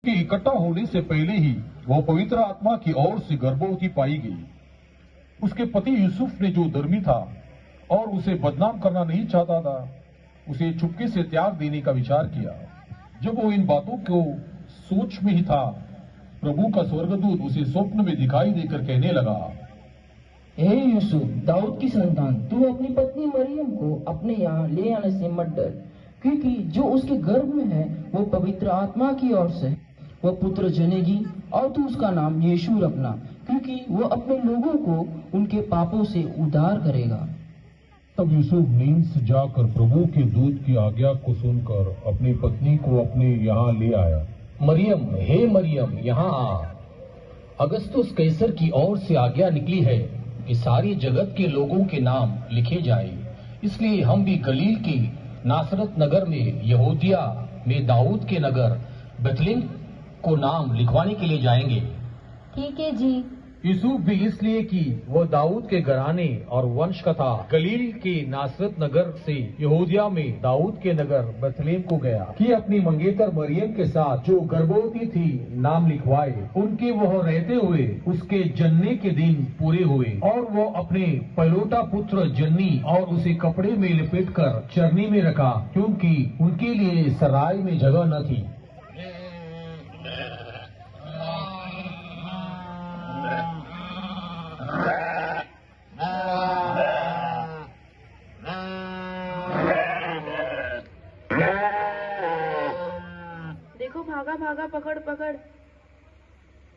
कि इकट्ठा होने से पहले ही वह पवित्र आत्मा की ओर से गर्भवती पाई गई। उसके पति यूसुफ ने जो धर्मी था और उसे बदनाम करना नहीं चाहता था, उसे चुपके से त्याग देने का विचार किया। जब वो इन बातों को सोच में ही था, प्रभु का स्वर्गदूत उसे स्वप्न में दिखाई देकर कहने लगा, हे यूसुफ, दाऊद की संतान, तू अपनी पत्नी मरियम को अपने यहाँ ले आने से मत डर, क्योंकि जो उसके गर्भ में है वो पवित्र आत्मा की ओर से वह पुत्र जनेगी और तू उसका नाम यीशु रखना, क्योंकि वो अपने लोगों को उनके पापों से उद्धार करेगा। तब यूसुफ नींद से जाकर प्रभु के दूत की आज्ञा को सुनकर अपनी पत्नी को अपने यहाँ ले आया। मरियम, हे मरियम, यहाँ आ। अगस्तुस कैसर की ओर से आज्ञा निकली है कि सारी जगत के लोगों के नाम लिखे जाए, इसलिए हम भी गलील के नासरत नगर में यहूदिया में दाऊद के नगर बेथलेहम को नाम लिखवाने के लिए जाएंगे। ठीक है जी। यूसुफ भी इसलिए कि वो दाऊद के घराने और वंश का था, गलील के नासरत नगर से यहूदिया में दाऊद के नगर बेथलेहम को गया कि अपनी मंगेतर मरियम के साथ जो गर्भवती थी नाम लिखवाए। उनके वह रहते हुए उसके जन्ने के दिन पूरे हुए और वो अपने पहलौठा पुत्र जन्नी और उसे कपड़े में लपेटकर चरनी में रखा, क्योंकि उनके लिए सराय में जगह न थी। देखो, भागा भागा, पकड़ पकड़।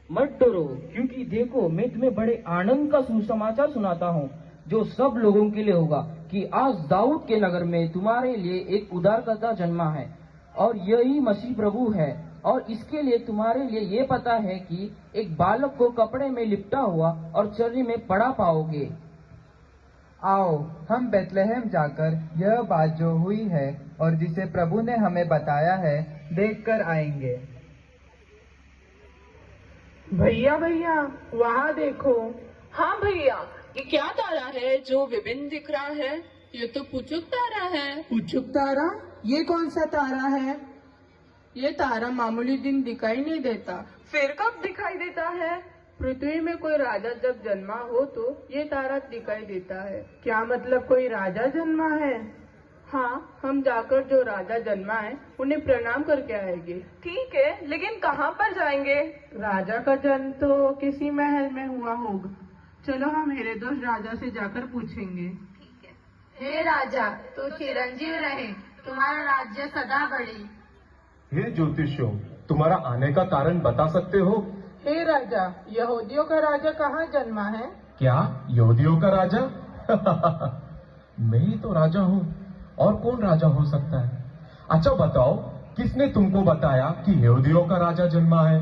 मत डरो, क्योंकि देखो मैं तुम्हें बड़े आनंद का सुसमाचार सुनाता हूँ, जो सब लोगों के लिए होगा, कि आज दाऊद के नगर में तुम्हारे लिए एक उद्धारकर्ता जन्मा है और यही मसीह प्रभु है। और इसके लिए तुम्हारे लिए ये पता है कि एक बालक को कपड़े में लिपटा हुआ और चर्नी में पड़ा पाओगे। आओ हम बेथलेहम जाकर यह बात जो हुई है और जिसे प्रभु ने हमें बताया है देखकर आएंगे। भैया भैया, वहाँ देखो। हाँ भैया, ये क्या तारा है जो विभिन्न दिख रहा है? ये तो पुचुक तारा है। पुचुक तारा? ये कौन सा तारा है? ये तारा मामूली दिन दिखाई नहीं देता। फिर कब दिखाई देता है? पृथ्वी में कोई राजा जब जन्मा हो तो ये तारा दिखाई देता है। क्या मतलब कोई राजा जन्मा है? हाँ, हम जाकर जो राजा जन्मा है उन्हें प्रणाम करके आएंगे। ठीक है, लेकिन कहाँ पर जाएंगे? राजा का जन्म तो किसी महल में हुआ होगा। चलो हम हेरोदेस राजा से जाकर पूछेंगे। ठीक है। हे राजा, तू चिरंजीव रहे, तुम्हारा राज्य सदा बढ़े। हे ज्योतिषियों, तुम्हारा आने का कारण बता सकते हो? हे राजा, यहूदियों का राजा कहाँ जन्मा है? क्या यहूदियों का राजा? मैं ही तो राजा हूँ, और कौन राजा हो सकता है? अच्छा बताओ, किसने तुमको बताया कि यहूदियों का राजा जन्मा है?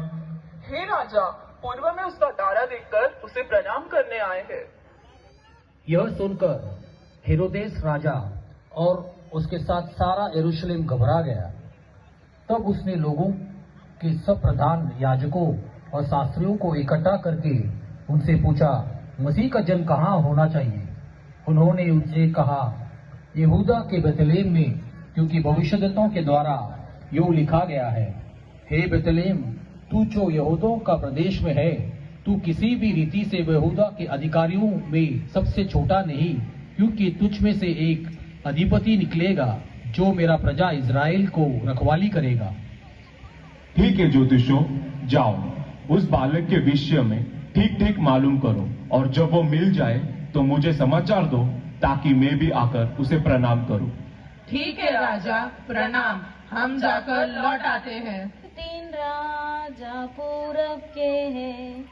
हे राजा, पूर्व में उसका तारा देखकर उसे प्रणाम करने आए हैं। यह सुनकर हेरोदेस राजा और उसके साथ सारा यरूशलेम घबरा गया। तब उसने लोगों के सब प्रधान याजकों और शास्त्रियों को इकट्ठा करके उनसे पूछा, मसीह का जन्म कहाँ होना चाहिए? उन्होंने उनसे कहा, यहूदा के बेथलेहम में, क्योंकि भविष्यद्वक्ताओं के द्वारा यूं लिखा गया है, हे बेथलेहम, तू जो यहूदों का प्रदेश में है, तू किसी भी रीति से यहूदा के अधिकारियों में सबसे छोटा नहीं, क्योंकि तुझ में से एक अधिपति निकलेगा जो मेरा प्रजा इज़राइल को रखवाली करेगा। ठीक है ज्योतिषों, जाओ उस बालक के विषय में ठीक ठीक मालूम करो, और जब वो मिल जाए तो मुझे समाचार दो, ताकि मैं भी आकर उसे प्रणाम करूं। ठीक है राजा, प्रणाम। हम जाकर लौट आते हैं। 3 राजा पूरब के हैं,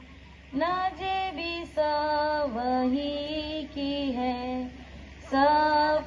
नाजे भी सब वही की है, सब